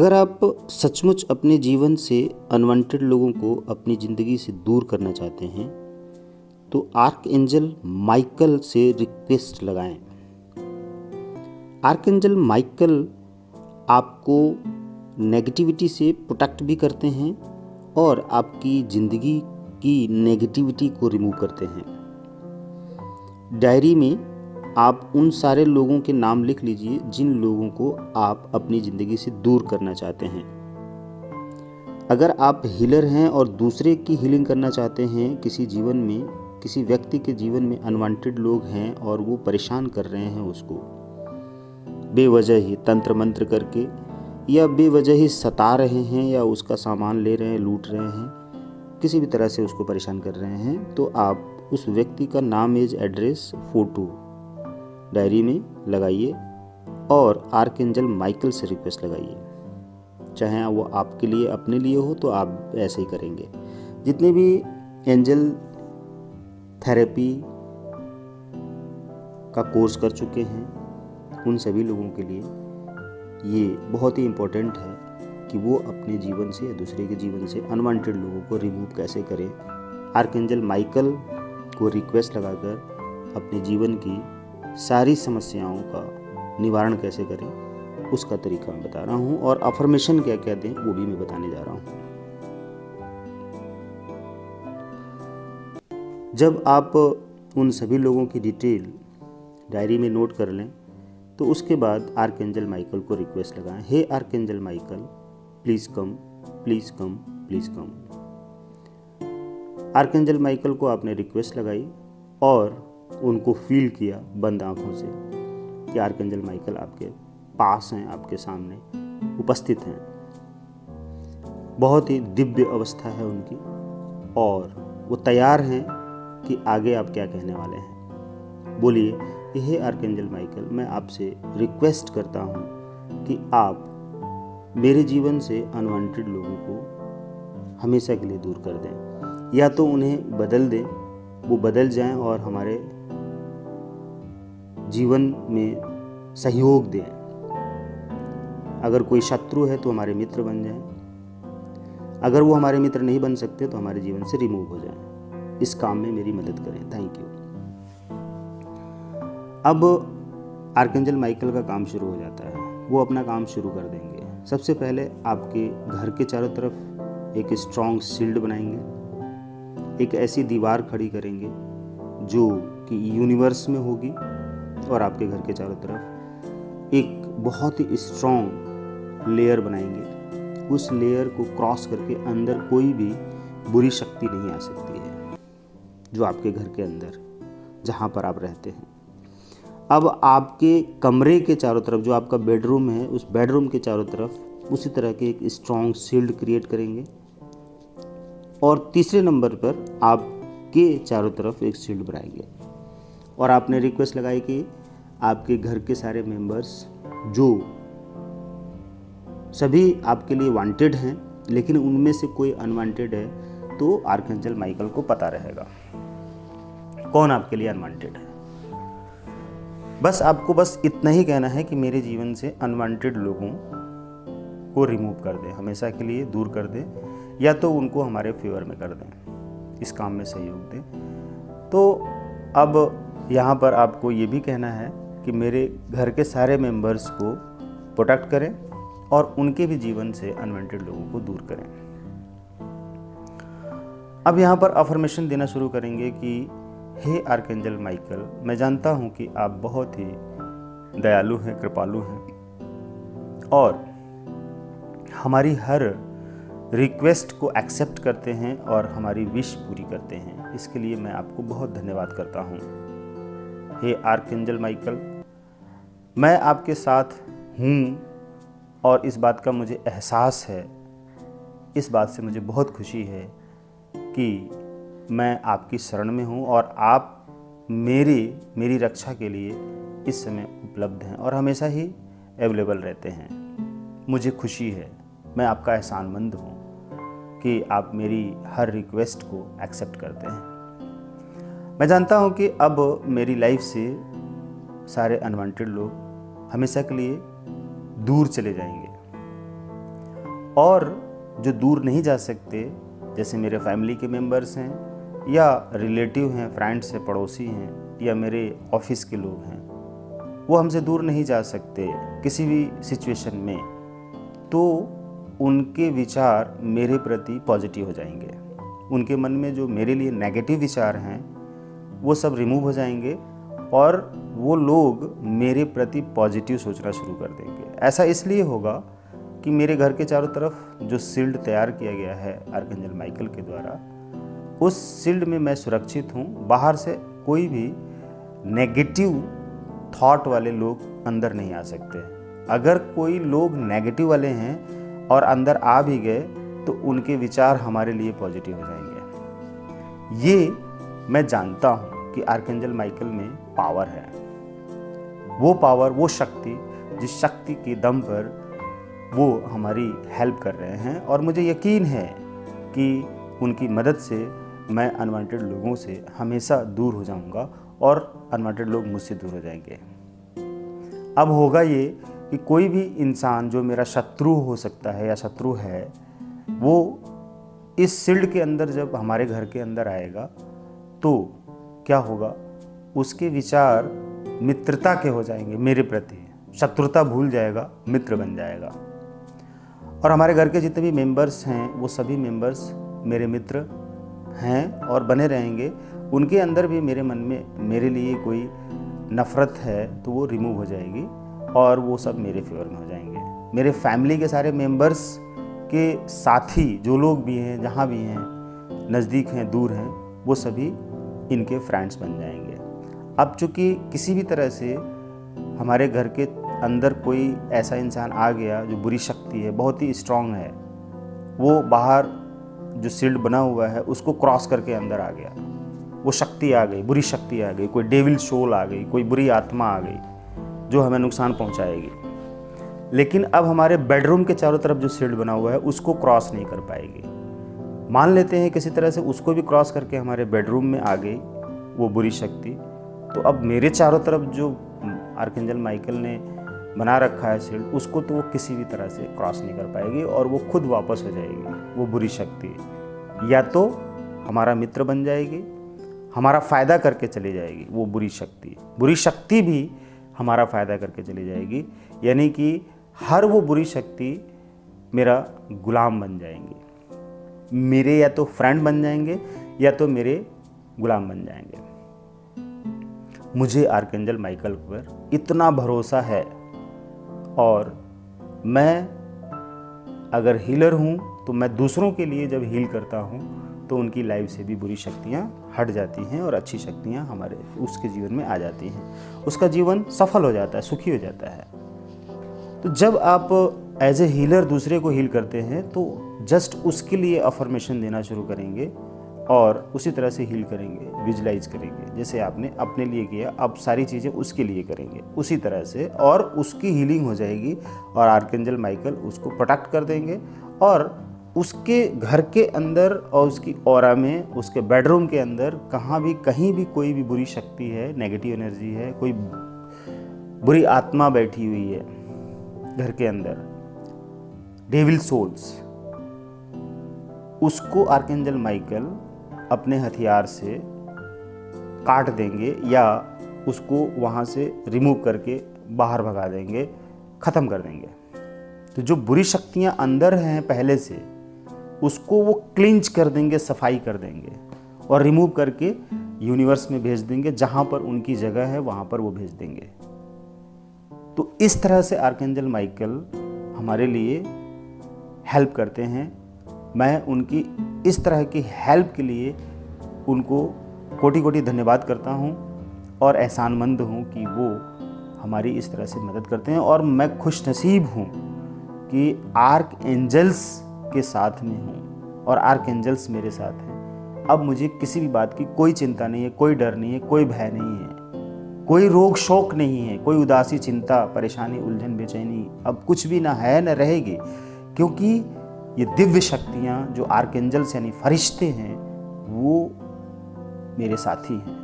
अगर आप सचमुच अपने जीवन से अनवांटेड लोगों को अपनी ज़िंदगी से दूर करना चाहते हैं तो आर्क एंजल माइकल से रिक्वेस्ट लगाएं। आर्क एंजल माइकल आपको नेगेटिविटी से प्रोटेक्ट भी करते हैं और आपकी ज़िंदगी की नेगेटिविटी को रिमूव करते हैं। डायरी में आप उन सारे लोगों के नाम लिख लीजिए जिन लोगों को आप अपनी ज़िंदगी से दूर करना चाहते हैं। अगर आप हीलर हैं और दूसरे की हीलिंग करना चाहते हैं, किसी व्यक्ति के जीवन में अनवांटेड लोग हैं और वो परेशान कर रहे हैं उसको बेवजह ही तंत्र मंत्र करके, या बेवजह ही सता रहे हैं, या उसका सामान ले रहे हैं, लूट रहे हैं, किसी भी तरह से उसको परेशान कर रहे हैं, तो आप उस व्यक्ति का नाम, एज, एड्रेस, फ़ोटो डायरी में लगाइए और आर्क एंजल माइकल से रिक्वेस्ट लगाइए। चाहे वो आपके लिए अपने लिए हो तो आप ऐसे ही करेंगे। जितने भी एंजल थेरेपी का कोर्स कर चुके हैं उन सभी लोगों के लिए ये बहुत ही इम्पोर्टेंट है कि वो अपने जीवन से या दूसरे के जीवन से अनवांटेड लोगों को रिमूव कैसे करें। आर्क एंजल माइकल को रिक्वेस्ट लगाकर अपने जीवन की सारी समस्याओं का निवारण कैसे करें उसका तरीका मैं बता रहा हूँ, और अफर्मेशन क्या क्या दें वो भी मैं बताने जा रहा हूँ। जब आप उन सभी लोगों की डिटेल डायरी में नोट कर लें तो उसके बाद आर्क एंजल माइकल को रिक्वेस्ट लगाएं, हे archangel Michael, please come, please come, please come. Archangel Michael को आपने रिक्वेस्ट लगाई और उनको फील किया बंद आंखों से कि आर्क एंजल माइकल आपके पास हैं, आपके सामने उपस्थित हैं। बहुत ही दिव्य अवस्था है उनकी और वो तैयार हैं कि आगे आप क्या कहने वाले हैं। बोलिए, हे आर्क एंजल माइकल, मैं आपसे रिक्वेस्ट करता हूँ कि आप मेरे जीवन से अनवांटेड लोगों को हमेशा के लिए दूर कर दें, या तो उन्हें बदल दें, वो बदल जाएं और हमारे जीवन में सहयोग दें। अगर कोई शत्रु है तो हमारे मित्र बन जाएं, अगर वो हमारे मित्र नहीं बन सकते तो हमारे जीवन से रिमूव हो जाएं। इस काम में मेरी मदद करें, थैंक यू। अब आर्कएंजल माइकल का काम शुरू हो जाता है। वो अपना काम शुरू कर देंगे। सबसे पहले आपके घर के चारों तरफ एक स्ट्रॉन्ग शील्ड बनाएंगे, एक ऐसी दीवार खड़ी करेंगे जो कि यूनिवर्स में होगी, और आपके घर के चारों तरफ एक बहुत ही स्ट्रॉन्ग लेयर बनाएंगे। उस लेयर को क्रॉस करके अंदर कोई भी बुरी शक्ति नहीं आ सकती है, जो आपके घर के अंदर जहाँ पर आप रहते हैं। अब आपके कमरे के चारों तरफ, जो आपका बेडरूम है, उस बेडरूम के चारों तरफ उसी तरह के एक स्ट्रॉन्ग शील्ड क्रिएट करेंगे, और तीसरे नंबर पर आपके चारों तरफ एक शील्ड बनाएंगे। और आपने रिक्वेस्ट लगाई कि आपके घर के सारे मेंबर्स जो सभी आपके लिए वांटेड हैं, लेकिन उनमें से कोई अनवांटेड है, तो आर्कएंजल माइकल को पता रहेगा कौन आपके लिए अनवांटेड है। आपको इतना ही कहना है कि मेरे जीवन से अनवांटेड लोगों को रिमूव कर दें, हमेशा के लिए दूर कर दें, या तो उनको हमारे फेवर में कर दें, इस काम में सहयोग दें। तो अब यहाँ पर आपको ये भी कहना है कि मेरे घर के सारे मेंबर्स को प्रोटेक्ट करें और उनके भी जीवन से अनवांटेड लोगों को दूर करें। अब यहाँ पर अफर्मेशन देना शुरू करेंगे कि हे आर्कएंजल माइकल, मैं जानता हूँ कि आप बहुत ही दयालु हैं, कृपालु हैं, और हमारी हर रिक्वेस्ट को एक्सेप्ट करते हैं और हमारी विश पूरी करते हैं। इसके लिए मैं आपको बहुत धन्यवाद करता हूँ। हे आर्कएंजल माइकल, मैं आपके साथ हूँ और इस बात का मुझे एहसास है, इस बात से मुझे बहुत खुशी है कि मैं आपकी शरण में हूँ और आप मेरी रक्षा के लिए इस समय उपलब्ध हैं और हमेशा ही अवेलेबल रहते हैं। मुझे खुशी है, मैं आपका एहसानमंद हूँ कि आप मेरी हर रिक्वेस्ट को एक्सेप्ट करते हैं। मैं जानता हूँ कि अब मेरी लाइफ से सारे अनवांटेड लोग हमेशा के लिए दूर चले जाएंगे। और जो दूर नहीं जा सकते, जैसे मेरे फैमिली के मेंबर्स हैं या रिलेटिव हैं, फ्रेंड्स हैं, पड़ोसी हैं या मेरे ऑफिस के लोग हैं, वो हमसे दूर नहीं जा सकते किसी भी सिचुएशन में, तो उनके विचार मेरे प्रति पॉजिटिव हो जाएंगे। उनके मन में जो मेरे लिए नेगेटिव विचार हैं वो सब रिमूव हो जाएंगे और वो लोग मेरे प्रति पॉजिटिव सोचना शुरू कर देंगे। ऐसा इसलिए होगा कि मेरे घर के चारों तरफ जो शील्ड तैयार किया गया है आर्कएंजल माइकल के द्वारा, उस शील्ड में मैं सुरक्षित हूँ। बाहर से कोई भी नेगेटिव थॉट वाले लोग अंदर नहीं आ सकते। अगर कोई लोग नेगेटिव वाले हैं और अंदर आ भी गए तो उनके विचार हमारे लिए पॉजिटिव हो जाएंगे। ये मैं जानता हूँ कि आर्कएंजल माइकल में पावर है। वो पावर, वो शक्ति, जिस शक्ति के दम पर वो हमारी हेल्प कर रहे हैं, और मुझे यकीन है कि उनकी मदद से मैं अनवांटेड लोगों से हमेशा दूर हो जाऊंगा और अनवांटेड लोग मुझसे दूर हो जाएंगे। अब होगा ये कि कोई भी इंसान जो मेरा शत्रु हो सकता है या शत्रु है, वो इस शील्ड के अंदर जब हमारे घर के अंदर आएगा तो क्या होगा, उसके विचार मित्रता के हो जाएंगे मेरे प्रति। शत्रुता भूल जाएगा, मित्र बन जाएगा। और हमारे घर के जितने भी मेंबर्स हैं वो सभी मेंबर्स मेरे मित्र हैं और बने रहेंगे। उनके अंदर भी मेरे मन में मेरे लिए कोई नफ़रत है तो वो रिमूव हो जाएगी और वो सब मेरे फेवर में हो जाएंगे। मेरे फैमिली के सारे मेंबर्स के साथी जो लोग भी हैं, जहाँ भी हैं, नज़दीक हैं, दूर हैं, वो सभी इनके फ्रेंड्स बन जाएंगे। अब चूँकि किसी भी तरह से हमारे घर के अंदर कोई ऐसा इंसान आ गया जो बुरी शक्ति है, बहुत ही स्ट्रांग है, वो बाहर जो शील्ड बना हुआ है उसको क्रॉस करके अंदर आ गया, वो शक्ति आ गई, बुरी शक्ति आ गई, कोई डेविल सोल आ गई, कोई बुरी आत्मा आ गई जो हमें नुकसान पहुंचाएगी। लेकिन अब हमारे बेडरूम के चारों तरफ जो शील्ड बना हुआ है उसको क्रॉस नहीं कर पाएगी। मान लेते हैं किसी तरह से उसको भी क्रॉस करके हमारे बेडरूम में आ गई वो बुरी शक्ति, तो अब मेरे चारों तरफ जो आर्कएंजल माइकल ने बना रखा है शील्ड, उसको तो वो किसी भी तरह से क्रॉस नहीं कर पाएगी और वो खुद वापस हो जाएगी। वो बुरी शक्ति या तो हमारा मित्र बन जाएगी, हमारा फ़ायदा करके चली जाएगी। वो बुरी शक्ति भी हमारा फ़ायदा करके चली जाएगी, यानी कि हर वो बुरी शक्ति मेरा गुलाम बन जाएंगी। मेरे या तो फ्रेंड बन जाएंगे या तो मेरे गुलाम बन जाएंगे। मुझे आर्कएंजल माइकल पर इतना भरोसा है और मैं अगर हीलर हूँ तो मैं दूसरों के लिए जब हील करता हूँ तो उनकी लाइफ से भी बुरी शक्तियाँ हट जाती हैं और अच्छी शक्तियाँ हमारे उसके जीवन में आ जाती हैं। उसका जीवन सफल हो जाता है, सुखी हो जाता है। तो जब आप एज ए हीलर दूसरे को हील करते हैं तो जस्ट उसके लिए अफर्मेशन देना शुरू करेंगे और उसी तरह से हील करेंगे, विजुलाइज करेंगे। जैसे आपने अपने लिए किया, अब सारी चीज़ें उसके लिए करेंगे उसी तरह से, और उसकी हीलिंग हो जाएगी और आर्कएंजल माइकल उसको प्रोटेक्ट कर देंगे और उसके घर के अंदर और उसकी ऑरा में, उसके बेडरूम के अंदर कहीं भी कोई भी बुरी शक्ति है, नेगेटिव एनर्जी है, कोई बुरी आत्मा बैठी हुई है घर के अंदर, डेविल सोल्स, उसको आर्कएंजल माइकल अपने हथियार से काट देंगे या उसको वहाँ से रिमूव करके बाहर भगा देंगे, ख़त्म कर देंगे। तो जो बुरी शक्तियाँ अंदर हैं पहले से, उसको वो क्लिंच कर देंगे, सफाई कर देंगे और रिमूव करके यूनिवर्स में भेज देंगे। जहाँ पर उनकी जगह है वहाँ पर वो भेज देंगे। तो इस तरह से आर्कएंजल माइकल हमारे लिए हेल्प करते हैं। मैं उनकी इस तरह की हेल्प के लिए उनको कोटि कोटि धन्यवाद करता हूँ और एहसानमंद हूँ कि वो हमारी इस तरह से मदद करते हैं। और मैं खुश नसीब हूँ कि आर्क एंजल्स के साथ में हूँ और आर्क एंजल्स मेरे साथ हैं। अब मुझे किसी भी बात की कोई चिंता नहीं है, कोई डर नहीं है, कोई भय नहीं है, कोई रोग शोक नहीं है, कोई उदासी, चिंता, परेशानी, उलझन, बेचैनी अब कुछ भी ना है न रहेगी, क्योंकि ये दिव्य शक्तियाँ जो आर्कएंजल्स यानी फरिश्ते हैं वो मेरे साथी हैं,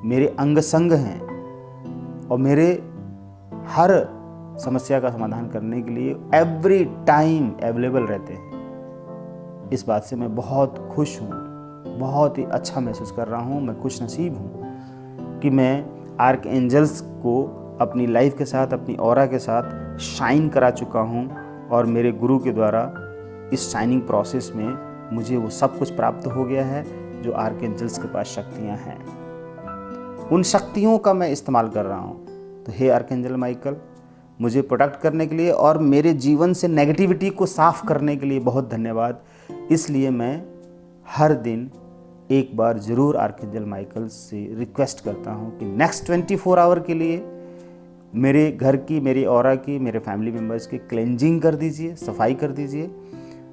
मेरे अंग संग हैं और मेरे हर समस्या का समाधान करने के लिए एवरी टाइम अवेलेबल रहते हैं। इस बात से मैं बहुत खुश हूँ, बहुत ही अच्छा महसूस कर रहा हूँ। मैं खुश नसीब हूँ कि मैं आर्क एंजल्स को अपनी लाइफ के साथ, अपनी ऑरा के साथ शाइन करा चुका हूँ और मेरे गुरु के द्वारा इस शाइनिंग प्रोसेस में मुझे वो सब कुछ प्राप्त हो गया है जो आर्क एंजल्स के पास शक्तियाँ हैं। उन शक्तियों का मैं इस्तेमाल कर रहा हूँ। तो हे आर्क एंजल माइकल, मुझे प्रोटेक्ट करने के लिए और मेरे जीवन से नेगेटिविटी को साफ करने के लिए बहुत धन्यवाद। इसलिए मैं हर दिन एक बार ज़रूर आर्क एंजल माइकल से रिक्वेस्ट करता हूँ कि नेक्स्ट 24 आवर के लिए मेरे घर की, मेरी ऑरा की, मेरे फैमिली मेम्बर्स की क्लेंजिंग कर दीजिए, सफाई कर दीजिए।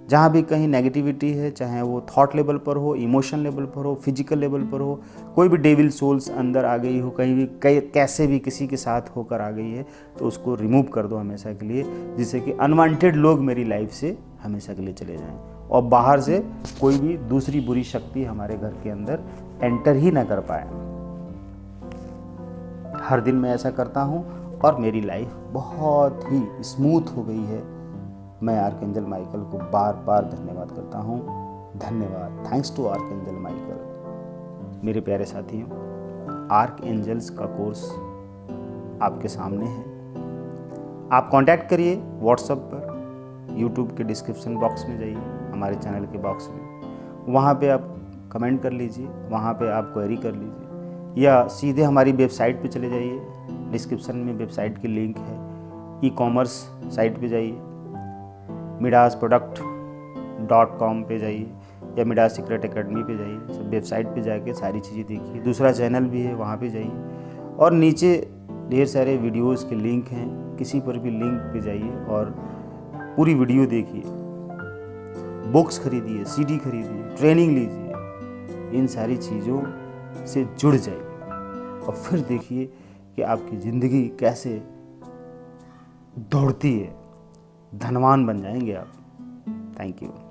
जहाँ भी कहीं नेगेटिविटी है, चाहे वो थॉट लेवल पर हो, इमोशन लेवल पर हो, फिजिकल लेवल पर हो, कोई भी डेविल सोल्स अंदर आ गई हो, कहीं भी कैसे भी किसी के साथ होकर आ गई है, तो उसको रिमूव कर दो हमेशा के लिए, जिससे कि अनवांटेड लोग मेरी लाइफ से हमेशा के लिए चले जाएं और बाहर से कोई भी दूसरी बुरी शक्ति हमारे घर के अंदर एंटर ही ना कर पाए। हर दिन मैं ऐसा करता हूँ और मेरी लाइफ बहुत ही स्मूथ हो गई है। मैं आर्क एंजल माइकल को बार बार धन्यवाद करता हूँ। धन्यवाद, thanks to archangel Michael. मेरे प्यारे साथियों, आर्क एंजल्स का कोर्स आपके सामने है। आप कांटेक्ट करिए व्हाट्सएप पर, यूट्यूब के डिस्क्रिप्शन बॉक्स में जाइए, हमारे चैनल के बॉक्स में, वहाँ पे आप कमेंट कर लीजिए, वहाँ पे आप क्वेरी कर लीजिए, या सीधे हमारी वेबसाइट पे चले जाइए। डिस्क्रिप्शन में वेबसाइट की लिंक है। ई-कॉमर्स साइट पे जाइए, midasproduct.com पे जाइए या मिडास सीक्रेट एकेडमी पे जाइए। सब वेबसाइट पे जाके सारी चीज़ें देखिए। दूसरा चैनल भी है, वहाँ पे जाइए और नीचे ढेर सारे वीडियोस के लिंक हैं, किसी पर भी लिंक पे जाइए और पूरी वीडियो देखिए, बुक्स खरीदिए, सीडी खरीदिए, ट्रेनिंग लीजिए। इन सारी चीज़ों से जुड़ जाइए और फिर देखिए कि आपकी ज़िंदगी कैसे दौड़ती है। धनवान बन जाएंगे आप। Thank you.